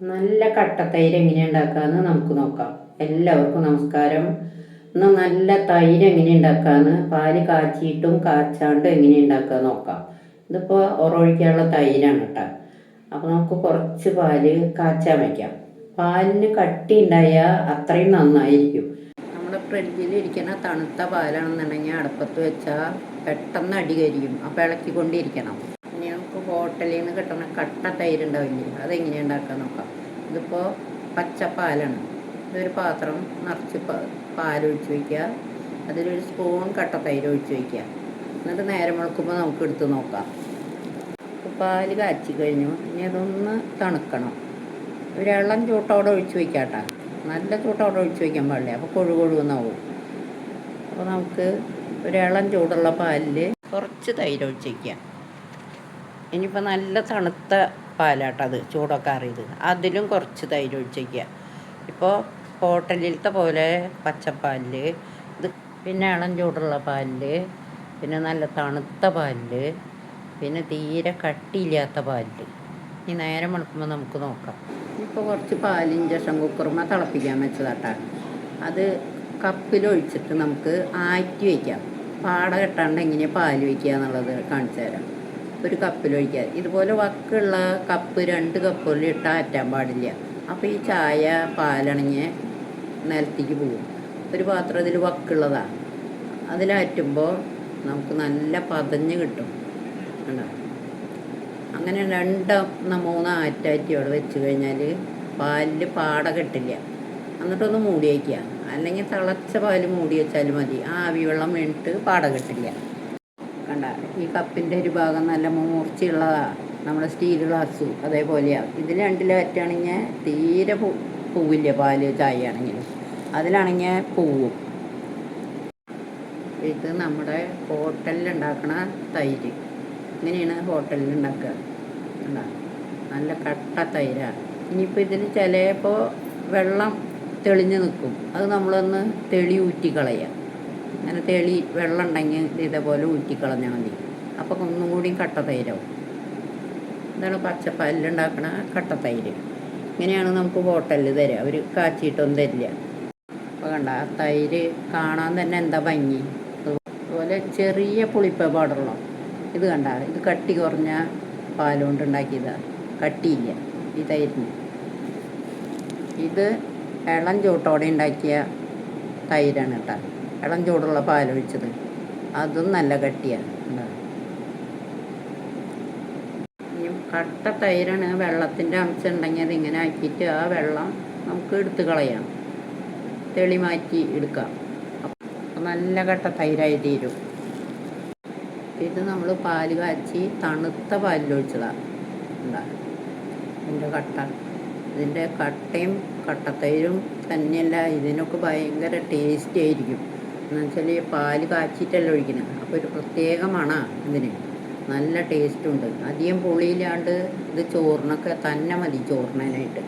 നല്ല കട്ടത്തൈര് എങ്ങനെ ഉണ്ടാക്കാമെന്ന് നമുക്ക് നോക്കാം. എല്ലാവർക്കും നമസ്കാരം. ഇന്ന് നല്ല തൈര് എങ്ങനെ ഉണ്ടാക്കാമെന്ന്, പാല് കാച്ചിയിട്ടും കാച്ചാണ്ടും എങ്ങനെ ഉണ്ടാക്കുക നോക്കാം. ഇതിപ്പോൾ ഉറൊഴിക്കാനുള്ള തൈരാണ് കേട്ടോ. അപ്പോൾ നമുക്ക് കുറച്ച് പാല് കാച്ചാൻ വയ്ക്കാം. പാലിന് കട്ടി ഉണ്ടായാൽ അത്രയും നന്നായിരിക്കും. നമ്മുടെ ഫ്രിഡ്ജിലിരിക്കുന്ന തണുത്ത പാലാണെന്നുണ്ടെങ്കിൽ അടുപ്പത്ത് വെച്ചാൽ പെട്ടെന്ന് അടി കരിയും. അപ്പോൾ ഇളക്കിക്കൊണ്ടിരിക്കണം. ഇനി നമുക്ക് ഹോട്ടലിൽ നിന്ന് കിട്ടുന്ന കട്ട തൈര് ഉണ്ടാവില്ലേ, അതെങ്ങനെയാണ് ഉണ്ടാക്കാൻ നോക്കാം. ഇതിപ്പോൾ പച്ചപ്പാലാണ്. ഇതൊരു പാത്രം നിറച്ച് പാലൊഴിച്ച് വയ്ക്കുക. അതിലൊരു സ്പൂൺ കട്ട തൈര് ഒഴിച്ച് വയ്ക്കുക. എന്നിട്ട് നേരം വെളുക്കുമ്പോൾ നമുക്ക് എടുത്ത് നോക്കാം. പാല് കാച്ചി കഴിഞ്ഞു. ഇനി അതൊന്ന് തണുക്കണം. ഒരു ഇളം ചൂട്ടോടെ ഒഴിച്ച് വയ്ക്കാട്ടോ. നല്ല ചൂട്ടോടെ ഒഴിച്ച് വയ്ക്കാൻ പാടില്ല, അപ്പോൾ കൊഴുകൊഴുന്നാവും. അപ്പോൾ നമുക്ക് ഒരു ഇളം ചൂടുള്ള പാലിൽ കുറച്ച് തൈര് ഒഴിച്ച് വയ്ക്കാം. ഇനിയിപ്പോൾ നല്ല തണുത്ത പാലാട്ടത്, ചൂടൊക്കെ അറിയത്, അതിലും കുറച്ച് തൈര് ഒഴിച്ച് വയ്ക്കുക. ഇപ്പോൾ ഹോട്ടലിലത്തെ പോലെ പച്ചപ്പാലിൽ ഇത്, പിന്നെ ഇളം ചൂടുള്ള പാലിൽ, പിന്നെ നല്ല തണുത്ത പാലിൽ, പിന്നെ തീരെ കട്ടിയില്ലാത്ത പാലിൽ. ഈ നേരം വെളുക്കുമ്പോൾ നമുക്ക് നോക്കാം. ഇപ്പോൾ കുറച്ച് പാൽ ഇൻഡക്ഷൻ കുക്കറുമ്പോൾ തിളപ്പിക്കാൻ വെച്ചതാട്ടാ. അത് കപ്പിലൊഴിച്ചിട്ട് നമുക്ക് ആറ്റി വയ്ക്കാം. പാട കെട്ടാണ്ട് എങ്ങനെയാണ് പാൽ വയ്ക്കുക എന്നുള്ളത് കാണിച്ചു തരാം. ഒരു കപ്പിലൊഴിക്കുക. ഇതുപോലെ വക്കുള്ള കപ്പ് 2 കപ്പുകളിൽ ഇട്ട് ആറ്റാൻ പാടില്ല. അപ്പോൾ ഈ ചായ പാലണഞ്ഞ് നിലത്തേക്ക് പോകും. ഒരു പാത്രം ഇതിൽ വക്കുള്ളതാണ്. അതിലാറ്റുമ്പോൾ നമുക്ക് നല്ല പതഞ്ഞ് കിട്ടും. കണ്ടോ? അങ്ങനെ 2-3 ആറ്റാറ്റി അവിടെ വെച്ച് കഴിഞ്ഞാൽ പാലിൽ പാട കെട്ടില്ല. എന്നിട്ടൊന്ന് മൂടി വയ്ക്കുക. അല്ലെങ്കിൽ തിളച്ച പാല് മൂടി വെച്ചാൽ മതി. ആവി വെള്ളം വീണിട്ട് പാട കെട്ടില്ല. കണ്ട, ഈ കപ്പിൻ്റെ ഒരു ഭാഗം നല്ല മൂർച്ചയുള്ളതാണ്. നമ്മുടെ സ്റ്റീൽ ഗ്ലാസ്സും അതേപോലെയാണ്. ഇതിൽ 2 ആറ്റാണെങ്കിൽ തീരെ പൂവില്ല. പാല് ചായ ആണെങ്കിൽ, അതിലാണെങ്കിൽ പൂവും. ഇത് നമ്മുടെ ഹോട്ടലിൽ ഉണ്ടാക്കണ തൈര്. ഇങ്ങനെയാണ് ഹോട്ടലിൽ ഉണ്ടാക്കുക. നല്ല കട്ട തൈരാണ്. ഇനിയിപ്പോൾ ഇതിൽ ചിലപ്പോൾ വെള്ളം തെളിഞ്ഞ് നിൽക്കും. അത് നമ്മളൊന്ന് തെളി ഊറ്റിക്കളയുക. അങ്ങനെ വെള്ളം ഉണ്ടെങ്കിൽ ഇതേപോലെ ഊറ്റിക്കളഞ്ഞാൽ മതി. അപ്പോൾ ഒന്നും കൂടി കട്ട തൈരാവും. ഇതാണ് പച്ചപ്പാലിലുണ്ടാക്കണ കട്ട തൈര്. ഇങ്ങനെയാണ് നമുക്ക് ഹോട്ടലിൽ തരിക. അവർ കാച്ചിയിട്ടൊന്നും തരില്ല. അപ്പോൾ കണ്ട, ആ തൈര് കാണാൻ തന്നെ എന്താ ഭംഗി. അതുപോലെ ചെറിയ പുളിപ്പേ പാടുള്ളൂ. ഇത് കണ്ട, ഇത് കട്ടി കുറഞ്ഞ പാലുകൊണ്ട് ഉണ്ടാക്കിയതാണ്. കട്ടിയില്ല ഈ തൈരിന്. ഇത് ഇളം ചൂട്ടോടെ ഉണ്ടാക്കിയ തൈരാണ് കേട്ടോ. ഇളം ചൂടുള്ള പാലൊഴിച്ചത്, അതും നല്ല കട്ടിയാണ്. ഇനി കട്ട തൈരാണ്. വെള്ളത്തിൻ്റെ അംശം ഉണ്ടെങ്കിൽ അതിങ്ങനെ ആക്കിയിട്ട് ആ വെള്ളം നമുക്ക് എടുത്ത് കളയാം. തെളി മാറ്റി എടുക്കാം. അപ്പോൾ നല്ല കട്ട തൈരായി തീരും. ഇത് നമ്മൾ പാല് കാച്ചി തണുത്ത പാലിലൊഴിച്ചതാണ്. ഇതിൻ്റെ കട്ട, ഇതിൻ്റെ കട്ടയും കട്ടത്തൈരും തന്നെയല്ല, ഇതിനൊക്കെ ഭയങ്കര ടേസ്റ്റി ആയിരിക്കും. എന്നുവെച്ചാൽ ഈ പാല് കാച്ചിട്ടല്ല ഒഴിക്കുന്നത്. അപ്പോൾ ഒരു പ്രത്യേക മണമാണ് ഇതിന്. നല്ല ടേസ്റ്റുണ്ട്. അധികം പുളിയില്ലാണ്ട് ഇത് ചോറിനൊക്കെ തന്നെ മതി, ചോറിനായിട്ട്.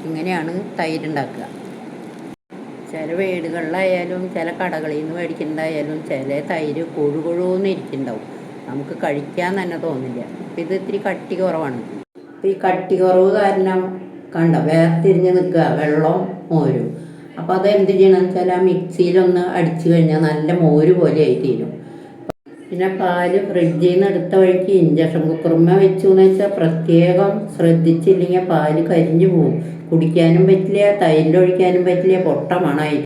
ഇങ്ങനെയാണ് തൈരുണ്ടാക്കുക. ചില വീടുകളിലായാലും ചില കടകളിൽ നിന്ന് മേടിക്കുന്നതായാലും ചില തൈര് കൊഴുകൊഴുന്ന് ഇരിക്കുന്നുണ്ടാവും. നമുക്ക് കഴിക്കാൻ തന്നെ തോന്നില്ല. അപ്പം ഇത് ഇത്തിരി കട്ടി കുറവാണ്. അപ്പം ഈ കട്ടി കുറവ് കാരണം കണ്ട വേർതിരിഞ്ഞ് നിൽക്കുക വെള്ളം മോരും. അപ്പോൾ അതെന്ത് ചെയ്യണമെന്ന് വെച്ചാൽ ആ മിക്സിയിലൊന്ന് അടിച്ചു കഴിഞ്ഞാൽ നല്ല മോര് പോലെ ആയി തീരും. പിന്നെ പാല് ഫ്രിഡ്ജിൽ നിന്ന് എടുത്ത വഴിക്ക് ഇൻഡക്ഷൻ കുക്കറുമ്മ വെച്ചു എന്ന് വെച്ചാൽ പ്രത്യേകം ശ്രദ്ധിച്ചില്ലെങ്കിൽ പാല് കരിഞ്ഞു പോകും. കുടിക്കാനും പറ്റില്ല, തൈരിലൊഴിക്കാനും പറ്റില്ല, പൊട്ട മണമായി.